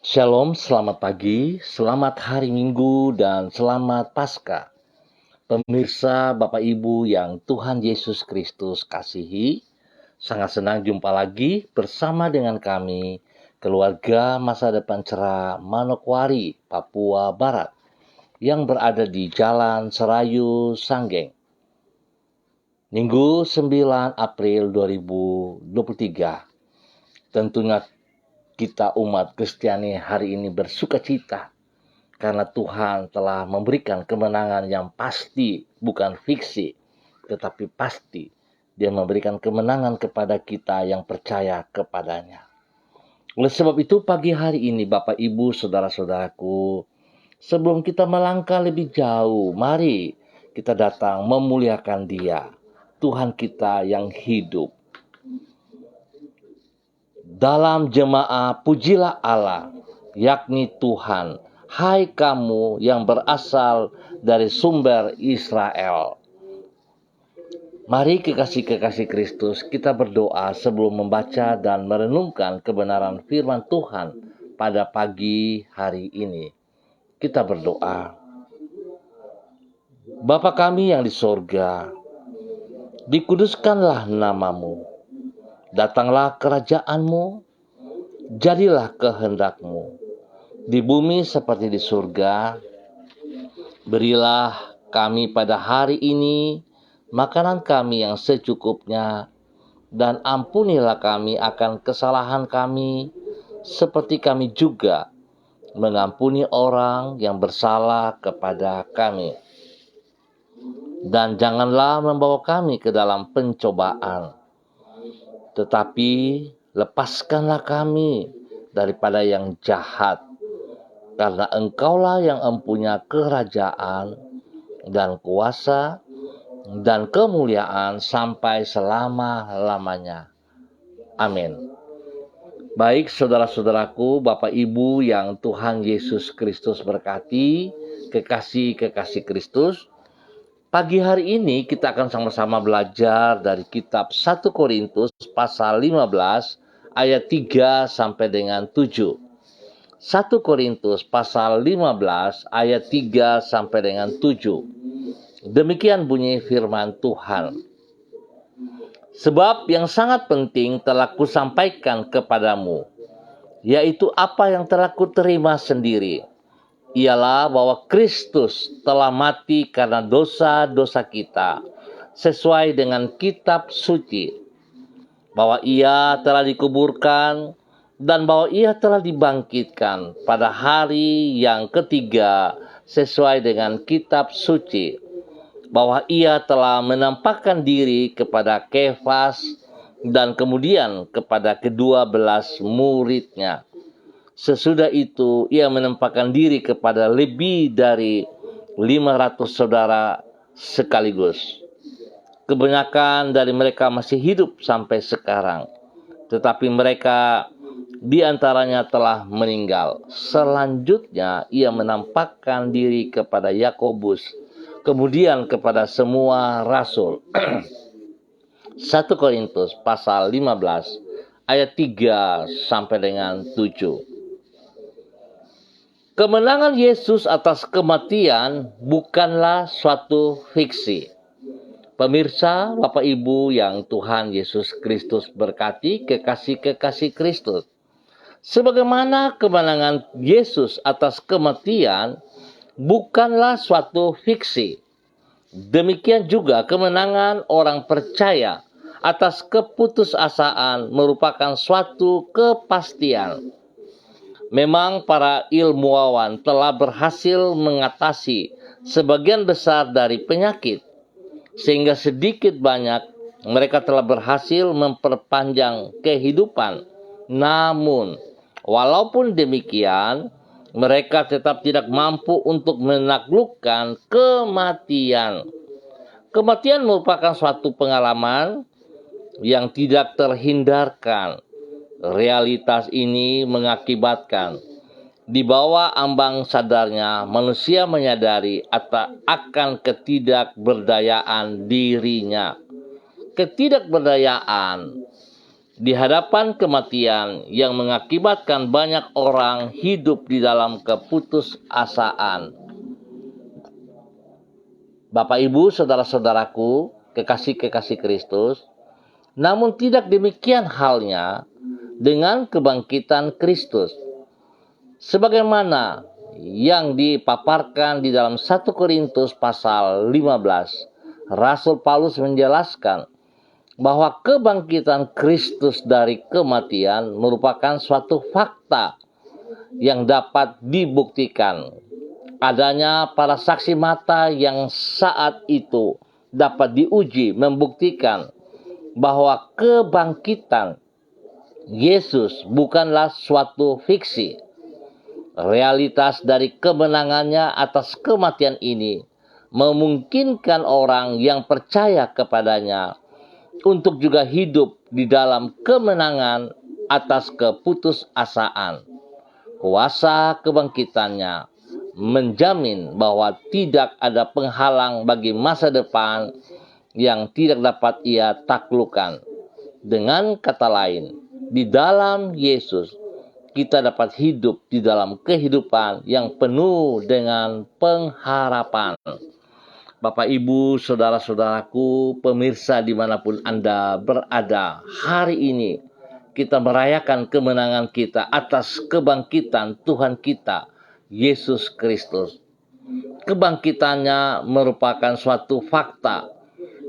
Shalom, selamat pagi, selamat hari Minggu, dan selamat Paskah. Pemirsa, Bapak Ibu yang Tuhan Yesus Kristus kasihi, sangat senang jumpa lagi bersama dengan kami, keluarga Masa Depan Cerah Manokwari, Papua Barat, yang berada di Jalan Serayu, Sanggeng. Minggu 9 April 2023. Tentunya kita umat Kristiani hari ini bersuka cita karena Tuhan telah memberikan kemenangan yang pasti, bukan fiksi, tetapi pasti. Dia memberikan kemenangan kepada kita yang percaya kepadanya. Oleh sebab itu pagi hari ini Bapak Ibu Saudara-saudaraku, sebelum kita melangkah lebih jauh, mari kita datang memuliakan Dia, Tuhan kita yang hidup. Dalam jemaah pujilah Allah, yakni Tuhan, hai kamu yang berasal dari sumber Israel. Mari kekasih-kekasih Kristus, kita berdoa sebelum membaca dan merenungkan kebenaran firman Tuhan pada pagi hari ini. Kita berdoa. Bapa kami yang di sorga, dikuduskanlah namamu. Datanglah kerajaanmu, jadilah kehendakmu di bumi seperti di surga. Berilah kami pada hari ini makanan kami yang secukupnya, dan ampunilah kami akan kesalahan kami, seperti kami juga mengampuni orang yang bersalah kepada kami. Dan janganlah membawa kami ke dalam pencobaan, tetapi lepaskanlah kami daripada yang jahat, karena Engkaulah yang mempunyai kerajaan dan kuasa dan kemuliaan sampai selama-lamanya. Amin. Baik saudara-saudaraku, Bapak Ibu yang Tuhan Yesus Kristus berkati, kekasih-kekasih Kristus, pagi hari ini kita akan sama-sama belajar dari kitab 1 Korintus pasal 15 ayat 3 sampai dengan 7. 1 Korintus pasal 15 ayat 3 sampai dengan 7. Demikian bunyi firman Tuhan. Sebab yang sangat penting telah kusampaikan kepadamu, yaitu apa yang telah kuterima sendiri, ialah bahwa Kristus telah mati karena dosa-dosa kita, sesuai dengan kitab suci, bahwa Ia telah dikuburkan, dan bahwa Ia telah dibangkitkan pada hari yang ketiga, sesuai dengan kitab suci, bahwa Ia telah menampakkan diri kepada Kefas dan kemudian kepada ke-12 muridnya. Sesudah itu Ia menampakkan diri kepada lebih dari 500 saudara sekaligus. Kebanyakan dari mereka masih hidup sampai sekarang, tetapi mereka di antaranya telah meninggal. Selanjutnya Ia menampakkan diri kepada Yakobus, kemudian kepada semua rasul. 1 Korintus pasal 15 ayat 3 sampai dengan 7. Kemenangan Yesus atas kematian bukanlah suatu fiksi. Pemirsa, Bapak Ibu yang Tuhan Yesus Kristus berkati, kekasih-kekasih Kristus. Sebagaimana kemenangan Yesus atas kematian bukanlah suatu fiksi, demikian juga kemenangan orang percaya atas keputusasaan merupakan suatu kepastian. Memang para ilmuwan telah berhasil mengatasi sebagian besar dari penyakit, sehingga sedikit banyak mereka telah berhasil memperpanjang kehidupan. Namun, walaupun demikian, mereka tetap tidak mampu untuk menaklukkan kematian. Kematian merupakan suatu pengalaman yang tidak terhindarkan. Realitas ini mengakibatkan di bawah ambang sadarnya manusia menyadari akan ketidakberdayaan dirinya. Ketidakberdayaan di hadapan kematian yang mengakibatkan banyak orang hidup di dalam keputusasaan. Bapak, Ibu, saudara-saudaraku, kekasih-kekasih Kristus, namun tidak demikian halnya dengan kebangkitan Kristus. Sebagaimana yang dipaparkan di dalam 1 Korintus pasal 15, Rasul Paulus menjelaskan bahwa kebangkitan Kristus dari kematian merupakan suatu fakta yang dapat dibuktikan. Adanya para saksi mata yang saat itu dapat diuji membuktikan bahwa kebangkitan Yesus bukanlah suatu fiksi. Realitas dari kemenangannya atas kematian ini memungkinkan orang yang percaya kepadanya untuk juga hidup di dalam kemenangan atas keputusasaan. Kuasa kebangkitannya menjamin bahwa tidak ada penghalang bagi masa depan yang tidak dapat ia taklukkan. Dengan kata lain, di dalam Yesus kita dapat hidup di dalam kehidupan yang penuh dengan pengharapan. Bapak, Ibu, saudara-saudaraku, pemirsa dimanapun Anda berada, hari ini kita merayakan kemenangan kita atas kebangkitan Tuhan kita, Yesus Kristus. Kebangkitannya merupakan suatu fakta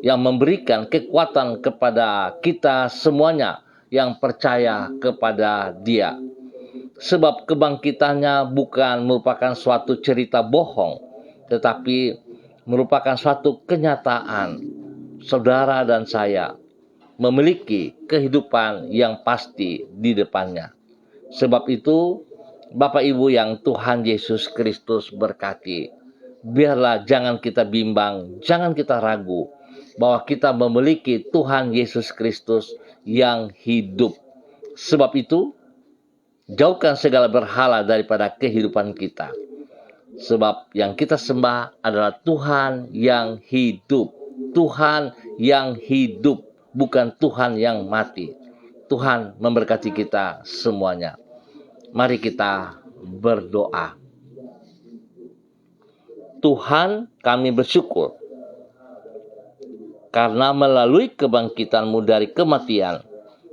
yang memberikan kekuatan kepada kita semuanya yang percaya kepada Dia. Sebab kebangkitannya bukan merupakan suatu cerita bohong, tetapi merupakan suatu kenyataan. Saudara dan saya memiliki kehidupan yang pasti di depannya. Sebab itu, Bapak Ibu yang Tuhan Yesus Kristus berkati, biarlah jangan kita bimbang, jangan kita ragu, bahwa kita memiliki Tuhan Yesus Kristus yang hidup. Sebab itu, jauhkan segala berhala daripada kehidupan kita. Sebab yang kita sembah adalah Tuhan yang hidup. Tuhan yang hidup, bukan Tuhan yang mati. Tuhan memberkati kita semuanya. Mari kita berdoa. Tuhan, kami bersyukur karena melalui kebangkitan-Mu dari kematian,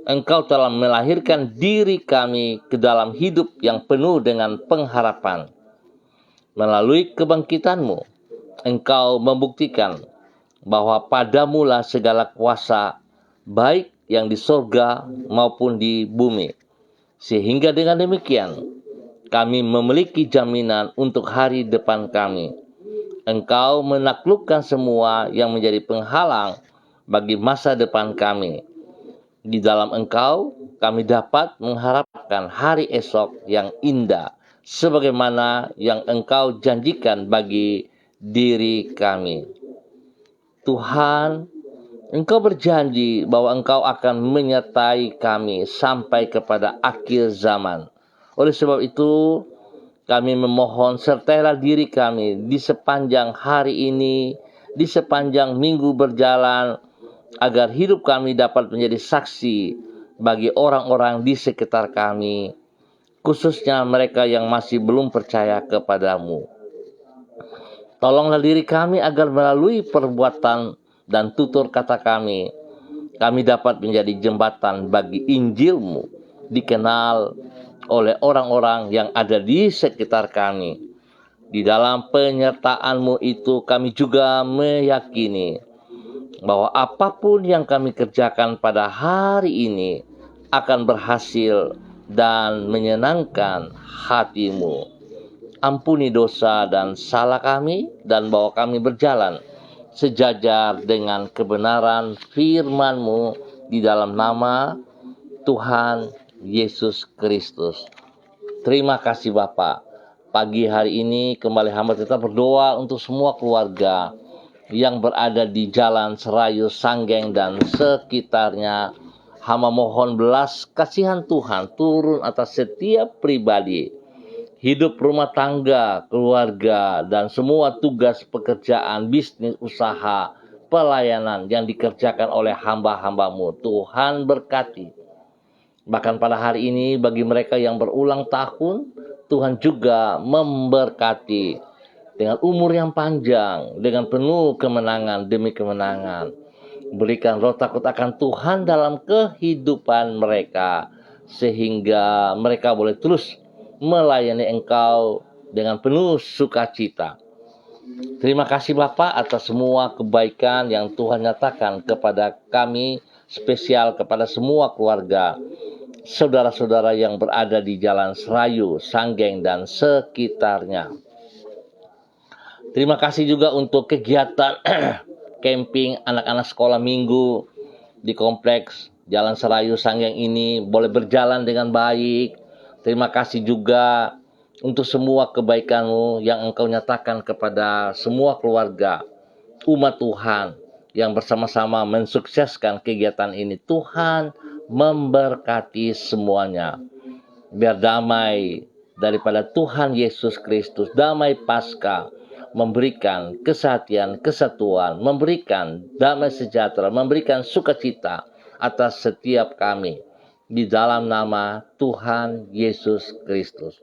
Engkau telah melahirkan diri kami ke dalam hidup yang penuh dengan pengharapan. Melalui kebangkitan-Mu, Engkau membuktikan bahwa padamu-lah segala kuasa, baik yang di sorga maupun di bumi. Sehingga dengan demikian, kami memiliki jaminan untuk hari depan kami. Engkau menaklukkan semua yang menjadi penghalang bagi masa depan kami. Di dalam Engkau, kami dapat mengharapkan hari esok yang indah, sebagaimana yang Engkau janjikan bagi diri kami. Tuhan, Engkau berjanji bahwa Engkau akan menyertai kami sampai kepada akhir zaman. Oleh sebab itu, kami memohon sertailah diri kami di sepanjang hari ini, di sepanjang minggu berjalan, agar hidup kami dapat menjadi saksi bagi orang-orang di sekitar kami, khususnya mereka yang masih belum percaya kepadamu. Tolonglah diri kami agar melalui perbuatan dan tutur kata kami dapat menjadi jembatan bagi Injil-Mu dikenal oleh orang-orang yang ada di sekitar kami. Di dalam penyertaan-Mu itu kami juga meyakini bahwa apapun yang kami kerjakan pada hari ini akan berhasil dan menyenangkan hati-Mu. Ampuni dosa dan salah kami, dan bawa kami berjalan sejajar dengan kebenaran firman-Mu di dalam nama Tuhan Yesus Kristus. Terima kasih Bapa. Pagi hari ini kembali hamba tetap berdoa untuk semua keluarga yang berada di Jalan Serayu, Sanggeng dan sekitarnya. Hamba mohon belas kasihan Tuhan turun atas setiap pribadi, hidup rumah tangga, keluarga, dan semua tugas pekerjaan, bisnis, usaha, pelayanan yang dikerjakan oleh hamba-hamba-Mu. Tuhan berkati. Bahkan pada hari ini bagi mereka yang berulang tahun, Tuhan juga memberkati dengan umur yang panjang, dengan penuh kemenangan demi kemenangan. Berikan roh takut akan Tuhan dalam kehidupan mereka, sehingga mereka boleh terus melayani Engkau dengan penuh sukacita. Terima kasih Bapak atas semua kebaikan yang Tuhan nyatakan kepada kami, spesial kepada semua keluarga, saudara-saudara yang berada di Jalan Serayu, Sanggeng, dan sekitarnya. Terima kasih juga untuk kegiatan camping anak-anak sekolah minggu di kompleks Jalan Serayu Sanggeng ini boleh berjalan dengan baik. Terima kasih juga untuk semua kebaikan-Mu yang Engkau nyatakan kepada semua keluarga umat Tuhan yang bersama-sama mensukseskan kegiatan ini. Tuhan memberkati semuanya. Biar damai daripada Tuhan Yesus Kristus, damai Paskah, memberikan kesehatan, kesatuan, memberikan damai sejahtera, memberikan sukacita atas setiap kami di dalam nama Tuhan Yesus Kristus.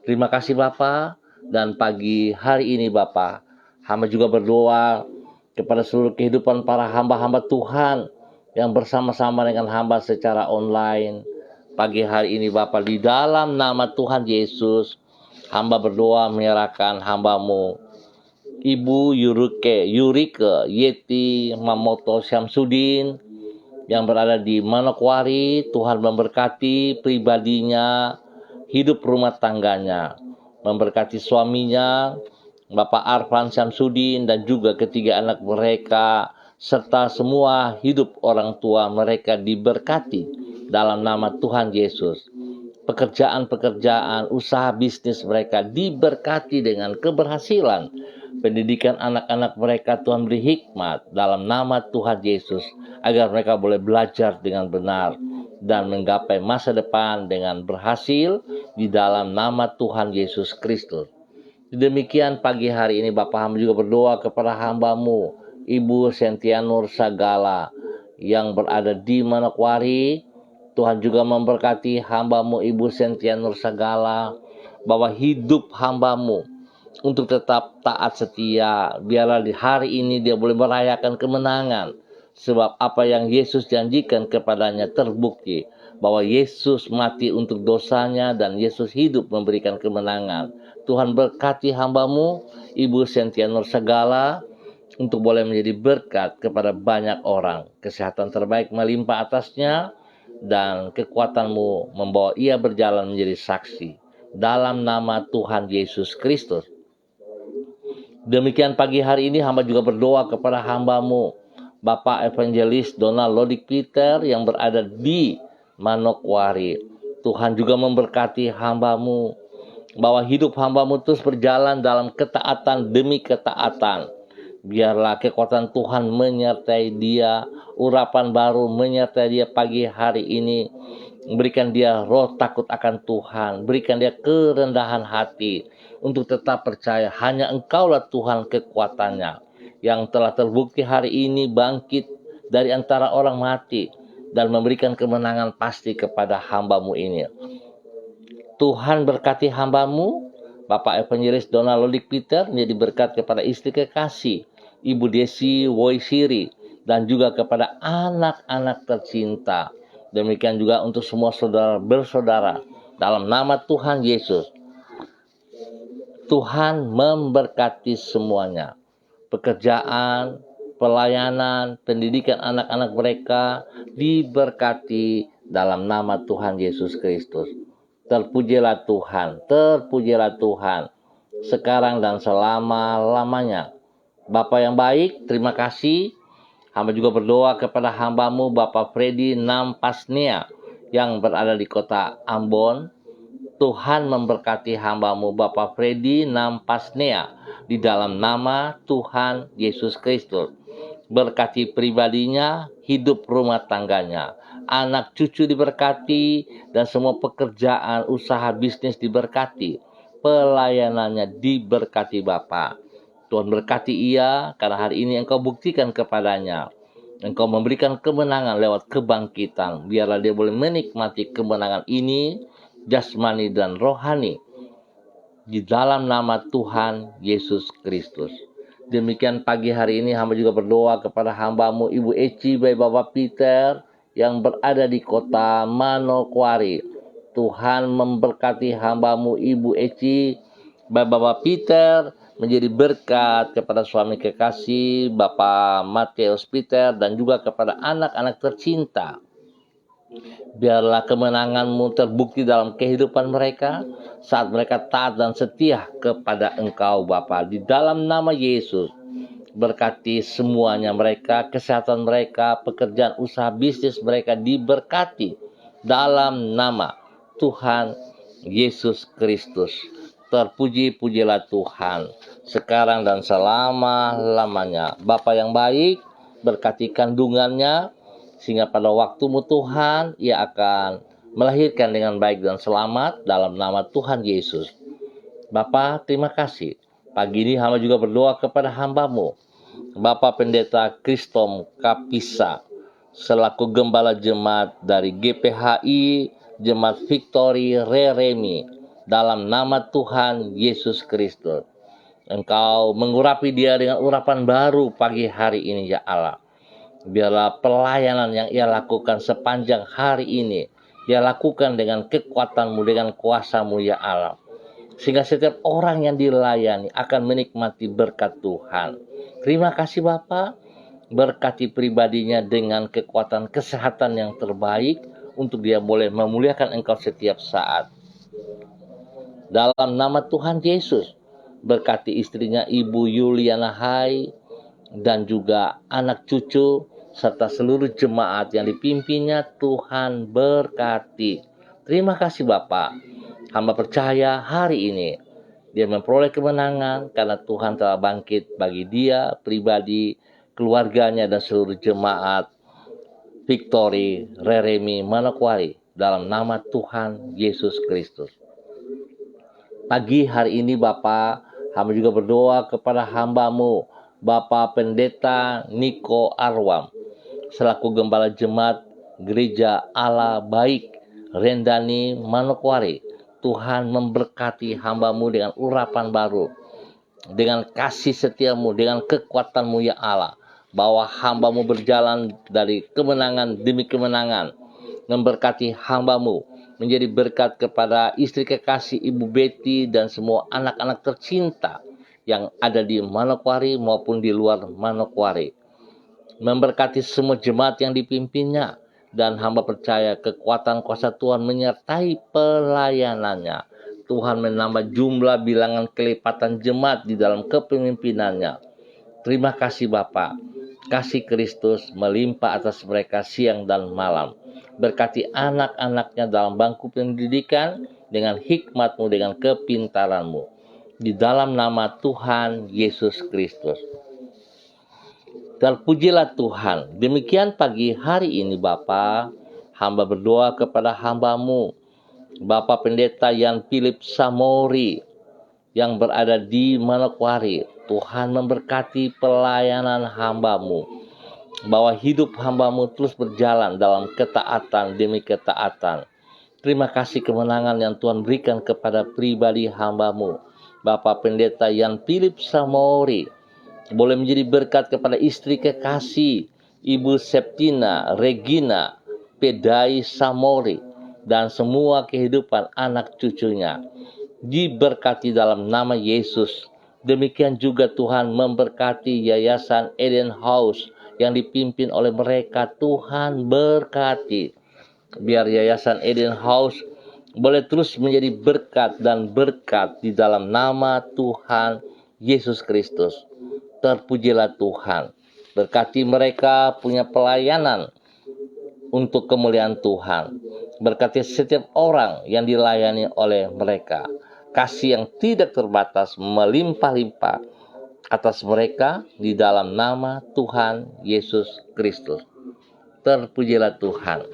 Terima kasih Bapa, dan pagi hari ini Bapa, hamba juga berdoa kepada seluruh kehidupan para hamba-hamba Tuhan yang bersama-sama dengan hamba secara online. Pagi hari ini Bapa, di dalam nama Tuhan Yesus, hamba berdoa menyerahkan hamba-Mu Ibu Yurike Yeti Mamoto Syamsuddin yang berada di Manokwari. Tuhan memberkati pribadinya, hidup rumah tangganya, memberkati suaminya Bapak Arfan Syamsuddin dan juga ketiga anak mereka, serta semua hidup orang tua mereka diberkati dalam nama Tuhan Yesus. Pekerjaan-pekerjaan, usaha bisnis mereka diberkati dengan keberhasilan. Pendidikan anak-anak mereka Tuhan beri hikmat dalam nama Tuhan Yesus, agar mereka boleh belajar dengan benar dan menggapai masa depan dengan berhasil di dalam nama Tuhan Yesus Kristus. Demikian pagi hari ini Bapak, hamba juga berdoa kepada hamba-Mu Ibu Sentianur Sagala yang berada di Manokwari. Tuhan juga memberkati hamba-Mu Ibu Sentianur Sagala, bahwa hidup hamba-Mu untuk tetap taat setia. Biarlah di hari ini dia boleh merayakan kemenangan, sebab apa yang Yesus janjikan kepadanya terbukti, bahwa Yesus mati untuk dosanya dan Yesus hidup memberikan kemenangan. Tuhan berkati hamba-Mu Ibu Sentianur Sagala untuk boleh menjadi berkat kepada banyak orang. Kesehatan terbaik melimpah atasnya, dan kekuatan-Mu membawa ia berjalan menjadi saksi dalam nama Tuhan Yesus Kristus. Demikian pagi hari ini hamba juga berdoa kepada hamba-Mu Bapak Evangelis Donald Lodik Peter yang berada di Manokwari. Tuhan juga memberkati hamba-Mu, bahwa hidup hamba-Mu terus berjalan dalam ketaatan demi ketaatan. Biarlah kekuatan Tuhan menyertai dia, urapan baru menyertai dia pagi hari ini. Berikan dia roh takut akan Tuhan, berikan dia kerendahan hati untuk tetap percaya hanya Engkaulah Tuhan kekuatannya, yang telah terbukti hari ini bangkit dari antara orang mati dan memberikan kemenangan pasti kepada hamba-Mu ini. Tuhan berkati hamba-Mu Bapak Evangelis Donald Lodik Peter menjadi berkat kepada istri kekasih Ibu Desi Woisiri dan juga kepada anak-anak tercinta. Demikian juga untuk semua saudara bersaudara dalam nama Tuhan Yesus. Tuhan memberkati semuanya. Pekerjaan, pelayanan, pendidikan anak-anak mereka diberkati dalam nama Tuhan Yesus Kristus. Terpujilah Tuhan, terpujilah Tuhan, sekarang dan selama-lamanya. Bapa yang baik, terima kasih. Hamba juga berdoa kepada hamba-Mu Bapak Freddy Nampasnia yang berada di kota Ambon. Tuhan memberkati hamba-Mu Bapak Freddy Nampasnia di dalam nama Tuhan Yesus Kristus. Berkati pribadinya, hidup rumah tangganya, anak cucu diberkati, dan semua pekerjaan, usaha bisnis diberkati. Pelayanannya diberkati Bapa. Tuhan berkati ia karena hari ini Engkau buktikan kepadanya Engkau memberikan kemenangan lewat kebangkitan. Biarlah dia boleh menikmati kemenangan ini, jasmani dan rohani, di dalam nama Tuhan Yesus Kristus. Demikian pagi hari ini hamba juga berdoa kepada hambamu Ibu Eci bayi Bapak Peter yang berada di kota Manokwari. Tuhan memberkati hambamu Ibu Eci bayi Bapak Peter menjadi berkat kepada suami kekasih Bapak Matius Peter dan juga kepada anak-anak tercinta. Biarlah kemenanganmu terbukti dalam kehidupan mereka saat mereka taat dan setia kepada Engkau Bapa. Di dalam nama Yesus, berkati semuanya mereka, kesehatan mereka, pekerjaan usaha bisnis mereka diberkati dalam nama Tuhan Yesus Kristus. Terpuji-pujilah Tuhan sekarang dan selama-lamanya. Bapa yang baik, berkati kandungannya, sehingga pada waktumu Tuhan, ia akan melahirkan dengan baik dan selamat dalam nama Tuhan Yesus. Bapa, terima kasih. Pagi ini hamba juga berdoa kepada hambamu, Bapak Pendeta Kristom Kapisa, selaku Gembala Jemaat dari GPHI, Jemaat Victory Reremi, dalam nama Tuhan Yesus Kristus. Engkau mengurapi dia dengan urapan baru pagi hari ini, ya Allah. Biarlah pelayanan yang ia lakukan sepanjang hari ini, ia lakukan dengan kekuatan-Mu, dengan kuasa-Mu, ya Allah. Sehingga setiap orang yang dilayani akan menikmati berkat Tuhan. Terima kasih Bapa, berkati pribadinya dengan kekuatan kesehatan yang terbaik, untuk dia boleh memuliakan Engkau setiap saat. Dalam nama Tuhan Yesus, berkati istrinya Ibu Yuliana Hai, dan juga anak cucu, serta seluruh jemaat yang dipimpinnya. Tuhan berkati. Terima kasih Bapa. Hamba percaya hari ini dia memperoleh kemenangan karena Tuhan telah bangkit bagi dia pribadi, keluarganya, dan seluruh jemaat Victory Reremi Manokwari dalam nama Tuhan Yesus Kristus. Pagi hari ini Bapa, hamba juga berdoa kepada hambamu Bapak Pendeta Niko Arwam, selaku Gembala Jemaat Gereja Allah Baik Rendani Manokwari. Tuhan memberkati hambamu dengan urapan baru, dengan kasih setiamu, dengan kekuatanmu ya Allah, bahwa hambamu berjalan dari kemenangan demi kemenangan. Memberkati hambamu menjadi berkat kepada istri kekasih Ibu Betty dan semua anak-anak tercinta yang ada di Manokwari maupun di luar Manokwari. Memberkati semua jemaat yang dipimpinnya, dan hamba percaya kekuatan kuasa Tuhan menyertai pelayanannya. Tuhan menambah jumlah bilangan kelipatan jemaat di dalam kepemimpinannya. Terima kasih Bapa. Kasih Kristus melimpah atas mereka siang dan malam. Berkati anak-anaknya dalam bangku pendidikan dengan hikmat-Mu, dengan kepintaran-Mu. Di dalam nama Tuhan Yesus Kristus. Terpujilah Tuhan. Demikian pagi hari ini Bapa, hamba berdoa kepada hambamu Bapak Pendeta Yan Philip Samori yang berada di Manokwari. Tuhan memberkati pelayanan hambamu, bahwa hidup hambamu terus berjalan dalam ketaatan demi ketaatan. Terima kasih kemenangan yang Tuhan berikan kepada pribadi hambamu Bapak Pendeta Yan Philip Samori, boleh menjadi berkat kepada istri kekasih Ibu Septina Regina Pedai Samori dan semua kehidupan anak cucunya. Diberkati dalam nama Yesus. Demikian juga Tuhan memberkati Yayasan Eden House yang dipimpin oleh mereka. Tuhan berkati. Biar Yayasan Eden House boleh terus menjadi berkat dan berkat di dalam nama Tuhan Yesus Kristus. Terpujilah Tuhan. Berkati mereka punya pelayanan untuk kemuliaan Tuhan. Berkati setiap orang yang dilayani oleh mereka. Kasih yang tidak terbatas melimpah-limpah atas mereka di dalam nama Tuhan Yesus Kristus. Terpujilah Tuhan.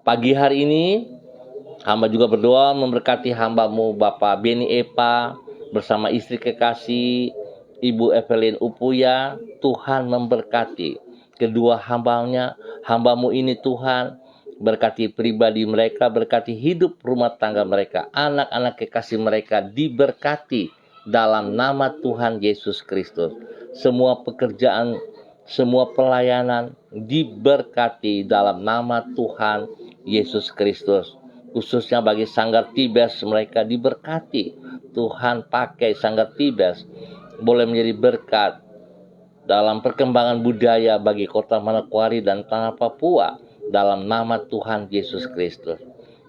Pagi hari ini hamba juga berdoa memberkati hambamu Bapak Beni Epa bersama istri kekasih Ibu Evelyn Upuya, Tuhan memberkati. Kedua hambamu ini Tuhan, berkati pribadi mereka, berkati hidup rumah tangga mereka, anak-anak kekasih mereka diberkati dalam nama Tuhan Yesus Kristus. Semua pekerjaan, semua pelayanan diberkati dalam nama Tuhan Yesus Kristus. Khususnya bagi Sanggar Tibes, mereka diberkati. Tuhan pakai Sanggar Tibes boleh menjadi berkat dalam perkembangan budaya bagi kota Manokwari dan tanah Papua dalam nama Tuhan Yesus Kristus.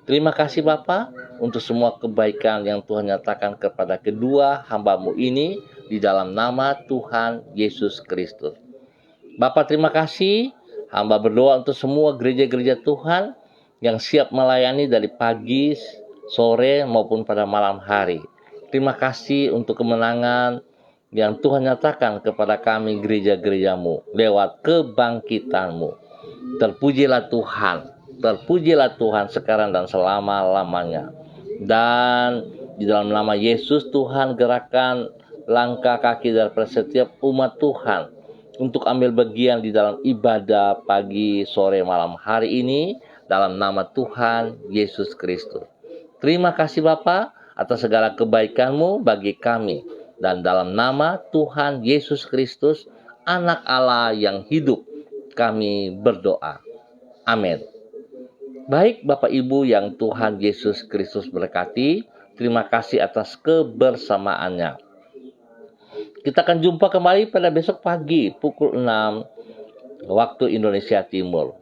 Terima kasih Bapa untuk semua kebaikan yang Tuhan nyatakan kepada kedua hambamu ini di dalam nama Tuhan Yesus Kristus. Bapa terima kasih, hamba berdoa untuk semua gereja-gereja Tuhan yang siap melayani dari pagi, sore maupun pada malam hari. Terima kasih untuk kemenangan yang Tuhan nyatakan kepada kami gereja-gerejamu lewat kebangkitanmu. Terpujilah Tuhan sekarang dan selama-lamanya. Dan di dalam nama Yesus Tuhan gerakan langkah kaki daripada setiap umat Tuhan untuk ambil bagian di dalam ibadah pagi, sore, malam hari ini dalam nama Tuhan Yesus Kristus. Terima kasih Bapa atas segala kebaikan-Mu bagi kami. Dan dalam nama Tuhan Yesus Kristus, Anak Allah yang hidup, kami berdoa. Amin. Baik Bapak Ibu yang Tuhan Yesus Kristus berkati, terima kasih atas kebersamaannya. Kita akan jumpa kembali pada besok pagi pukul 6 waktu Indonesia Timur.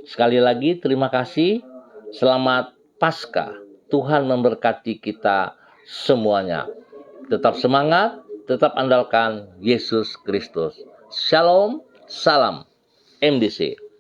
Sekali lagi terima kasih. Selamat Paskah. Tuhan memberkati kita semuanya. Tetap semangat, tetap andalkan Yesus Kristus. Shalom, salam MDC.